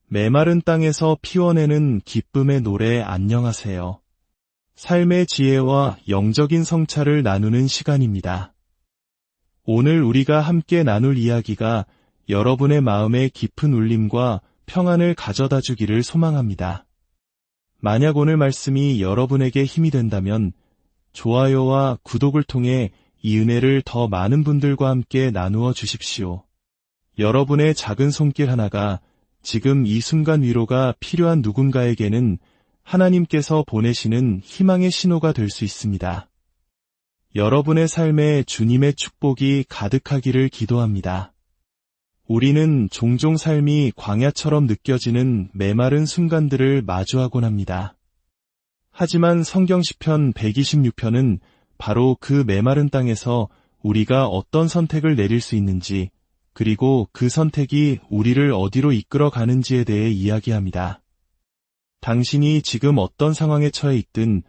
메마른 땅에서 피워내는 기쁨의 노래 안녕하세요. 삶의 지혜와 영적인 성찰을 나누는 시간입니다. 오늘 우리가 함께 나눌 이야기가 여러분의 마음에 깊은 울림과 평안을 가져다 주기를 소망합니다. 만약 오늘 말씀이 여러분에게 힘이 된다면 좋아요와 구독을 통해 이 은혜를 더 많은 분들과 함께 나누어 주십시오. 여러분의 작은 손길 하나가 지금 이 순간 위로가 필요한 누군가에게는 하나님께서 보내시는 희망의 신호가 될 수 있습니다. 여러분의 삶에 주님의 축복이 가득하기를 기도합니다. 우리는 종종 삶이 광야처럼 느껴지는 메마른 순간들을 마주하곤 합니다. 하지만 성경 시편 126편은 바로 그 메마른 땅에서 우리가 어떤 선택을 내릴 수 있는지, 그리고 그 선택이 우리를 어디로 이끌어 가는지에 대해 이야기합니다. 당신이 지금 어떤 상황에 처해 있든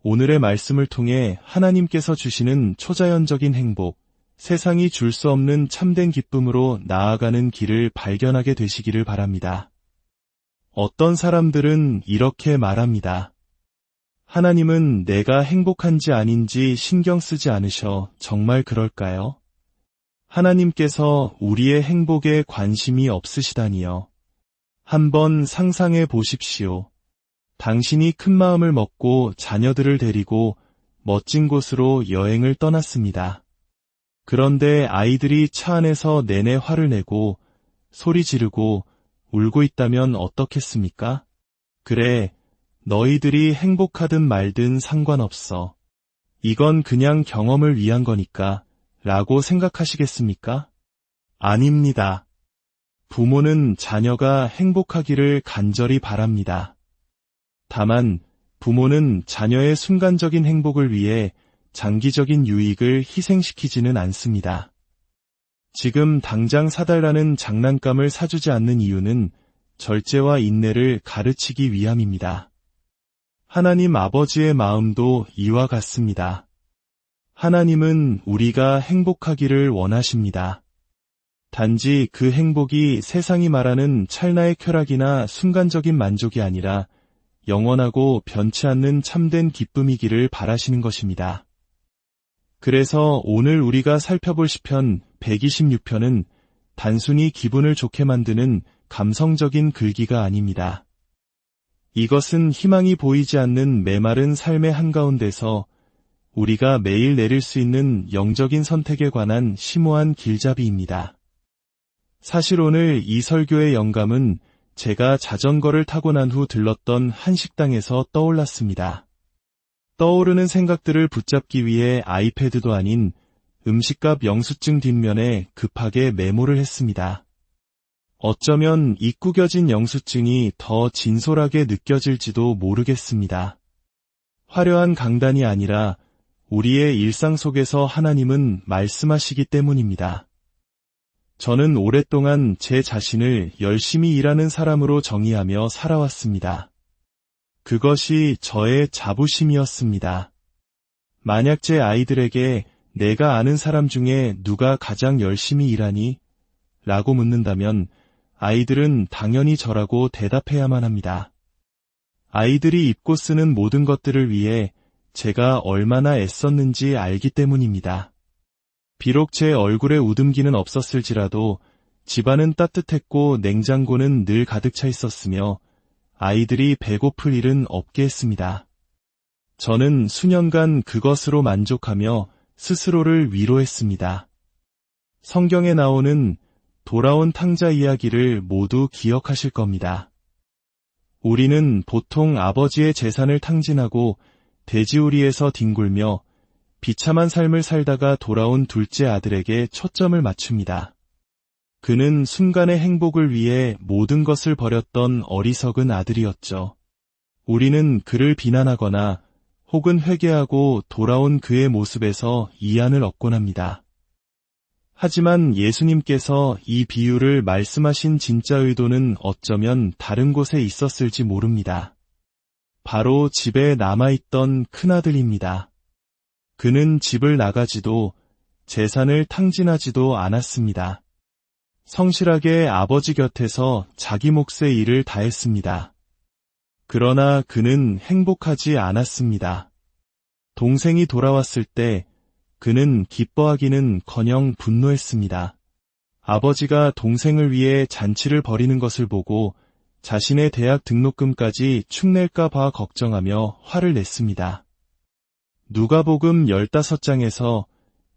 오늘의 말씀을 통해 하나님께서 주시는 초자연적인 행복, 세상이 줄 수 없는 참된 기쁨으로 나아가는 길을 발견하게 되시기를 바랍니다. 어떤 사람들은 이렇게 말합니다. 하나님은 내가 행복한지 아닌지 신경 쓰지 않으셔. 정말 그럴까요? 하나님께서 우리의 행복에 관심이 없으시다니요. 한번 상상해 보십시오. 당신이 큰 마음을 먹고 자녀들을 데리고 멋진 곳으로 여행을 떠났습니다. 그런데 아이들이 차 안에서 내내 화를 내고 소리 지르고 울고 있다면 어떻겠습니까? 그래, 너희들이 행복하든 말든 상관없어. 이건 그냥 경험을 위한 거니까 라고 생각하시겠습니까? 아닙니다. 부모는 자녀가 행복하기를 간절히 바랍니다. 다만 부모는 자녀의 순간적인 행복을 위해 장기적인 유익을 희생시키지는 않습니다. 지금 당장 사달라는 장난감을 사주지 않는 이유는 절제와 인내를 가르치기 위함입니다. 하나님 아버지의 마음도 이와 같습니다. 하나님은 우리가 행복하기를 원하십니다. 단지 그 행복이 세상이 말하는 찰나의 쾌락이나 순간적인 만족이 아니라 영원하고 변치 않는 참된 기쁨이기를 바라시는 것입니다. 그래서 오늘 우리가 살펴볼 시편 126편은 단순히 기분을 좋게 만드는 감성적인 글귀가 아닙니다. 이것은 희망이 보이지 않는 메마른 삶의 한가운데서 우리가 매일 내릴 수 있는 영적인 선택에 관한 심오한 길잡이입니다. 사실 오늘 이 설교의 영감은 제가 자전거를 타고 난 후 들렀던 한 식당에서 떠올랐습니다. 떠오르는 생각들을 붙잡기 위해 아이패드도 아닌 음식값 영수증 뒷면에 급하게 메모를 했습니다. 어쩌면 이 구겨진 영수증이 더 진솔하게 느껴질지도 모르겠습니다. 화려한 강단이 아니라 우리의 일상 속에서 하나님은 말씀하시기 때문입니다. 저는 오랫동안 제 자신을 열심히 일하는 사람으로 정의하며 살아왔습니다. 그것이 저의 자부심이었습니다. 만약 제 아이들에게 내가 아는 사람 중에 누가 가장 열심히 일하니? 라고 묻는다면 아이들은 당연히 저라고 대답해야만 합니다. 아이들이 입고 쓰는 모든 것들을 위해 제가 얼마나 애썼는지 알기 때문입니다. 비록 제 얼굴에 웃음기는 없었을지라도 집안은 따뜻했고 냉장고는 늘 가득 차 있었으며 아이들이 배고플 일은 없게 했습니다. 저는 수년간 그것으로 만족하며 스스로를 위로했습니다. 성경에 나오는 돌아온 탕자 이야기를 모두 기억하실 겁니다. 우리는 보통 아버지의 재산을 탕진하고 돼지우리에서 뒹굴며 비참한 삶을 살다가 돌아온 둘째 아들에게 초점을 맞춥니다. 그는 순간의 행복을 위해 모든 것을 버렸던 어리석은 아들이었죠. 우리는 그를 비난하거나 혹은 회개하고 돌아온 그의 모습에서 이안을 얻곤 합니다. 하지만 예수님께서 이 비유를 말씀하신 진짜 의도는 어쩌면 다른 곳에 있었을지 모릅니다. 바로 집에 남아있던 큰아들입니다. 그는 집을 나가지도 재산을 탕진하지도 않았습니다. 성실하게 아버지 곁에서 자기 몫의 일을 다했습니다. 그러나 그는 행복하지 않았습니다. 동생이 돌아왔을 때 그는 기뻐하기는커녕 분노했습니다. 아버지가 동생을 위해 잔치를 벌이는 것을 보고 자신의 대학 등록금까지 축낼까 봐 걱정하며 화를 냈습니다. 누가복음 15장에서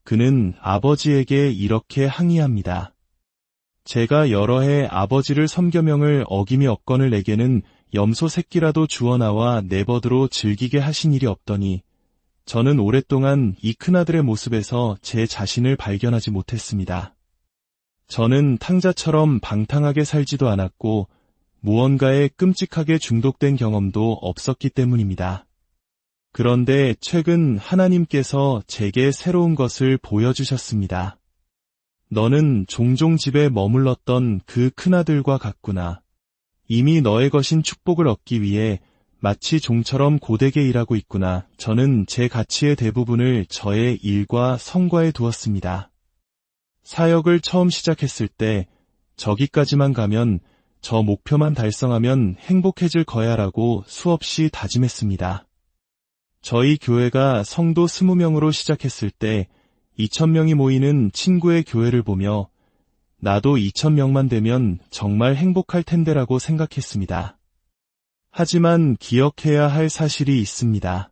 그는 아버지에게 이렇게 항의합니다. 제가 여러 해 아버지를 섬겨명을 어김이 없거늘 내게는 염소 새끼라도 주어나와 내 벗으로 즐기게 하신 일이 없더니 저는 오랫동안 이 큰아들의 모습에서 제 자신을 발견하지 못했습니다. 저는 탕자처럼 방탕하게 살지도 않았고 무언가에 끔찍하게 중독된 경험도 없었기 때문입니다. 그런데 최근 하나님께서 제게 새로운 것을 보여주셨습니다. 너는 종종 집에 머물렀던 그 큰아들과 같구나. 이미 너의 것인 축복을 얻기 위해 마치 종처럼 고되게 일하고 있구나. 저는 제 가치의 대부분을 저의 일과 성과에 두었습니다. 사역을 처음 시작했을 때 저기까지만 가면 저 목표만 달성하면 행복해질 거야라고 수없이 다짐했습니다. 저희 교회가 성도 20명으로 시작했을 때 2,000명이 모이는 친구의 교회를 보며 나도 2,000명만 되면 정말 행복할 텐데라고 생각했습니다. 하지만 기억해야 할 사실이 있습니다.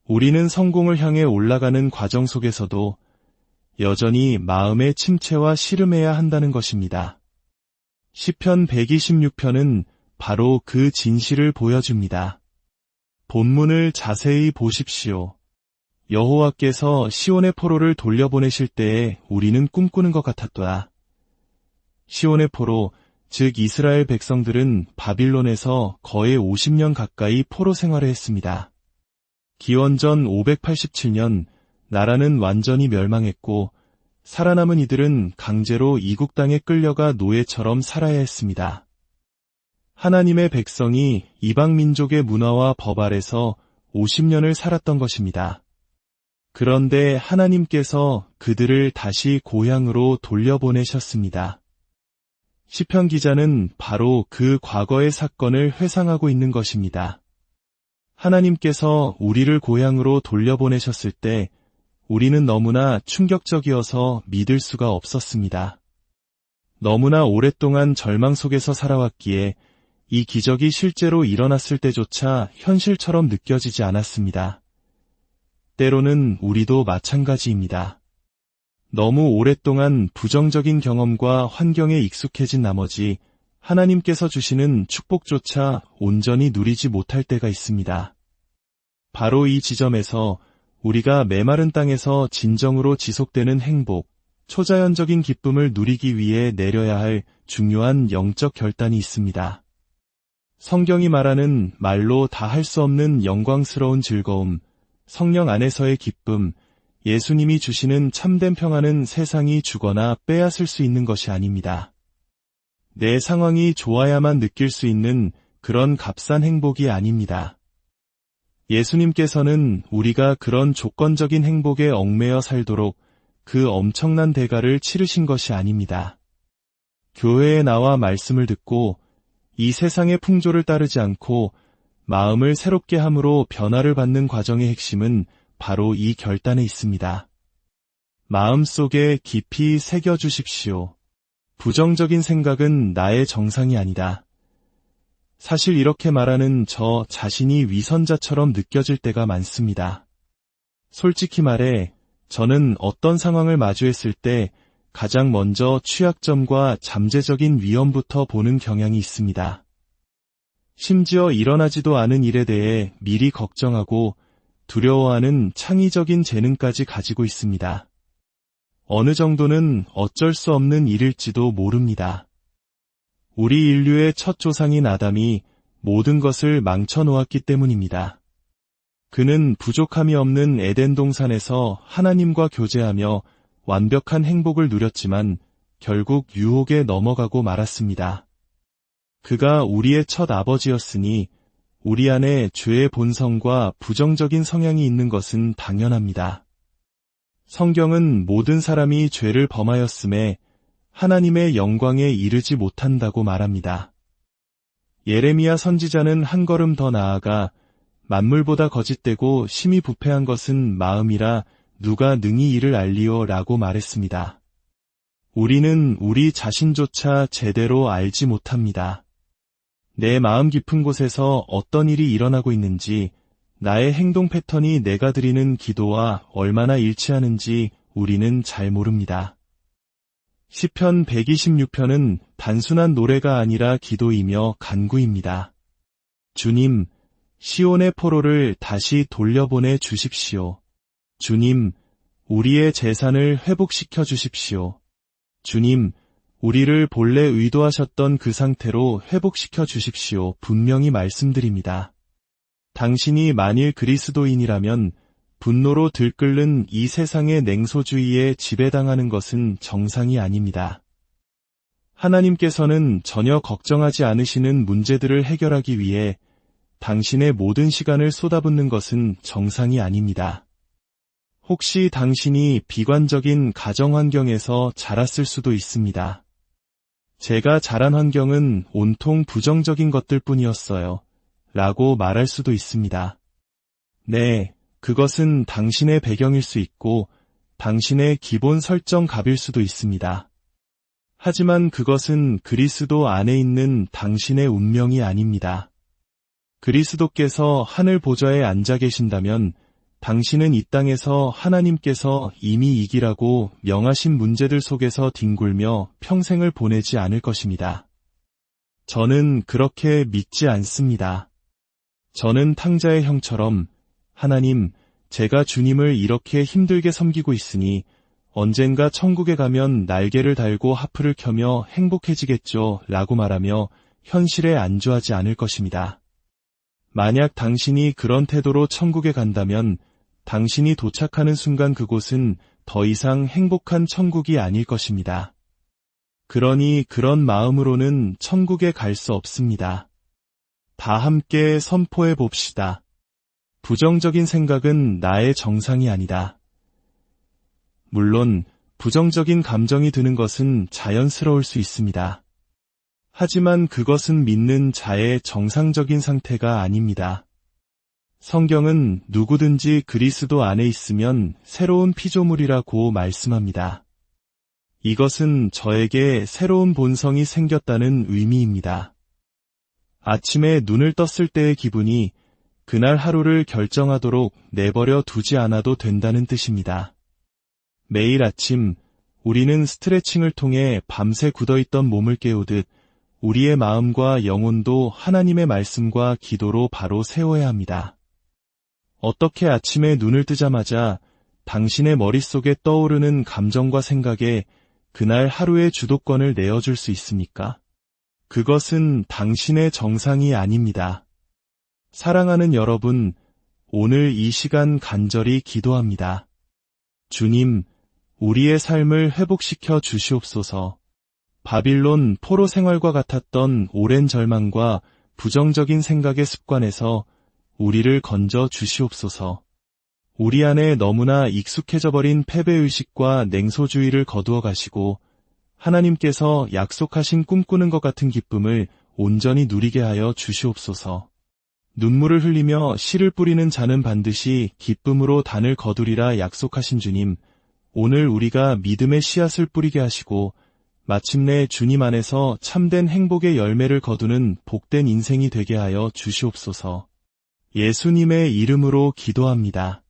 우리는 성공을 향해 올라가는 과정 속에서도 여전히 마음의 침체와 씨름해야 한다는 것입니다. 시편 126편은 바로 그 진실을 보여줍니다. 본문을 자세히 보십시오. 여호와께서 시온의 포로를 돌려보내실 때에 우리는 꿈꾸는 것 같았더라. 시온의 포로, 즉 이스라엘 백성들은 바빌론에서 거의 50년 가까이 포로 생활을 했습니다. 기원전 587년 나라는 완전히 멸망했고 살아남은 이들은 강제로 이국 땅에 끌려가 노예처럼 살아야 했습니다. 하나님의 백성이 이방 민족의 문화와 법 아래서 50년을 살았던 것입니다. 그런데 하나님께서 그들을 다시 고향으로 돌려보내셨습니다. 시편 기자는 바로 그 과거의 사건을 회상하고 있는 것입니다. 하나님께서 우리를 고향으로 돌려보내셨을 때 우리는 너무나 충격적이어서 믿을 수가 없었습니다. 너무나 오랫동안 절망 속에서 살아왔기에 이 기적이 실제로 일어났을 때조차 현실처럼 느껴지지 않았습니다. 때로는 우리도 마찬가지입니다. 너무 오랫동안 부정적인 경험과 환경에 익숙해진 나머지 하나님께서 주시는 축복조차 온전히 누리지 못할 때가 있습니다. 바로 이 지점에서 우리가 메마른 땅에서 진정으로 지속되는 행복, 초자연적인 기쁨을 누리기 위해 내려야 할 중요한 영적 결단이 있습니다. 성경이 말하는 말로 다 할 수 없는 영광스러운 즐거움, 성령 안에서의 기쁨, 예수님이 주시는 참된 평안은 세상이 주거나 빼앗을 수 있는 것이 아닙니다. 내 상황이 좋아야만 느낄 수 있는 그런 값싼 행복이 아닙니다. 예수님께서는 우리가 그런 조건적인 행복에 얽매여 살도록 그 엄청난 대가를 치르신 것이 아닙니다. 교회에 나와 말씀을 듣고 이 세상의 풍조를 따르지 않고 마음을 새롭게 함으로 변화를 받는 과정의 핵심은 바로 이 결단에 있습니다. 마음속에 깊이 새겨주십시오. 부정적인 생각은 나의 정상이 아니다. 사실 이렇게 말하는 저 자신이 위선자처럼 느껴질 때가 많습니다. 솔직히 말해 저는 어떤 상황을 마주했을 때 가장 먼저 취약점과 잠재적인 위험부터 보는 경향이 있습니다. 심지어 일어나지도 않은 일에 대해 미리 걱정하고 두려워하는 창의적인 재능까지 가지고 있습니다. 어느 정도는 어쩔 수 없는 일일지도 모릅니다. 우리 인류의 첫 조상인 아담이 모든 것을 망쳐놓았기 때문입니다. 그는 부족함이 없는 에덴 동산에서 하나님과 교제하며 완벽한 행복을 누렸지만 결국 유혹에 넘어가고 말았습니다. 그가 우리의 첫 아버지였으니 우리 안에 죄의 본성과 부정적인 성향이 있는 것은 당연합니다. 성경은 모든 사람이 죄를 범하였음에 하나님의 영광에 이르지 못한다고 말합니다. 예레미야 선지자는 한 걸음 더 나아가 만물보다 거짓되고 심히 부패한 것은 마음이라 누가 능히 이를 알리오 라고 말했습니다. 우리는 우리 자신조차 제대로 알지 못합니다. 내 마음 깊은 곳에서 어떤 일이 일어나고 있는지, 나의 행동 패턴이 내가 드리는 기도와 얼마나 일치하는지 우리는 잘 모릅니다. 시편 126편은 단순한 노래가 아니라 기도이며 간구입니다. 주님, 시온의 포로를 다시 돌려보내 주십시오. 주님, 우리의 재산을 회복시켜 주십시오. 주님, 우리를 본래 의도하셨던 그 상태로 회복시켜 주십시오. 분명히 말씀드립니다. 당신이 만일 그리스도인이라면 분노로 들끓는 이 세상의 냉소주의에 지배당하는 것은 정상이 아닙니다. 하나님께서는 전혀 걱정하지 않으시는 문제들을 해결하기 위해 당신의 모든 시간을 쏟아붓는 것은 정상이 아닙니다. 혹시 당신이 비관적인 가정 환경에서 자랐을 수도 있습니다. 제가 자란 환경은 온통 부정적인 것들 뿐이었어요. 라고 말할 수도 있습니다. 네, 그것은 당신의 배경일 수 있고 당신의 기본 설정 값일 수도 있습니다. 하지만 그것은 그리스도 안에 있는 당신의 운명이 아닙니다. 그리스도께서 하늘 보좌에 앉아 계신다면 당신은 이 땅에서 하나님께서 이미 이기라고 명하신 문제들 속에서 뒹굴며 평생을 보내지 않을 것입니다. 저는 그렇게 믿지 않습니다. 저는 탕자의 형처럼 하나님, 제가 주님을 이렇게 힘들게 섬기고 있으니 언젠가 천국에 가면 날개를 달고 하프를 켜며 행복해지겠죠 라고 말하며 현실에 안주하지 않을 것입니다. 만약 당신이 그런 태도로 천국에 간다면 당신이 도착하는 순간 그곳은 더 이상 행복한 천국이 아닐 것입니다. 그러니 그런 마음으로는 천국에 갈 수 없습니다. 다 함께 선포해 봅시다. 부정적인 생각은 나의 정상이 아니다. 물론 부정적인 감정이 드는 것은 자연스러울 수 있습니다. 하지만 그것은 믿는 자의 정상적인 상태가 아닙니다. 성경은 누구든지 그리스도 안에 있으면 새로운 피조물이라고 말씀합니다. 이것은 저에게 새로운 본성이 생겼다는 의미입니다. 아침에 눈을 떴을 때의 기분이 그날 하루를 결정하도록 내버려 두지 않아도 된다는 뜻입니다. 매일 아침 우리는 스트레칭을 통해 밤새 굳어있던 몸을 깨우듯 우리의 마음과 영혼도 하나님의 말씀과 기도로 바로 세워야 합니다. 어떻게 아침에 눈을 뜨자마자 당신의 머릿속에 떠오르는 감정과 생각에 그날 하루의 주도권을 내어줄 수 있습니까? 그것은 당신의 정상이 아닙니다. 사랑하는 여러분, 오늘 이 시간 간절히 기도합니다. 주님, 우리의 삶을 회복시켜 주시옵소서. 바빌론 포로 생활과 같았던 오랜 절망과 부정적인 생각의 습관에서 우리를 건져 주시옵소서. 우리 안에 너무나 익숙해져 버린 패배의식과 냉소주의를 거두어 가시고 하나님께서 약속하신 꿈꾸는 것 같은 기쁨을 온전히 누리게 하여 주시옵소서. 눈물을 흘리며 씨를 뿌리는 자는 반드시 기쁨으로 단을 거두리라 약속하신 주님, 오늘 우리가 믿음의 씨앗을 뿌리게 하시고 마침내 주님 안에서 참된 행복의 열매를 거두는 복된 인생이 되게 하여 주시옵소서. 예수님의 이름으로 기도합니다.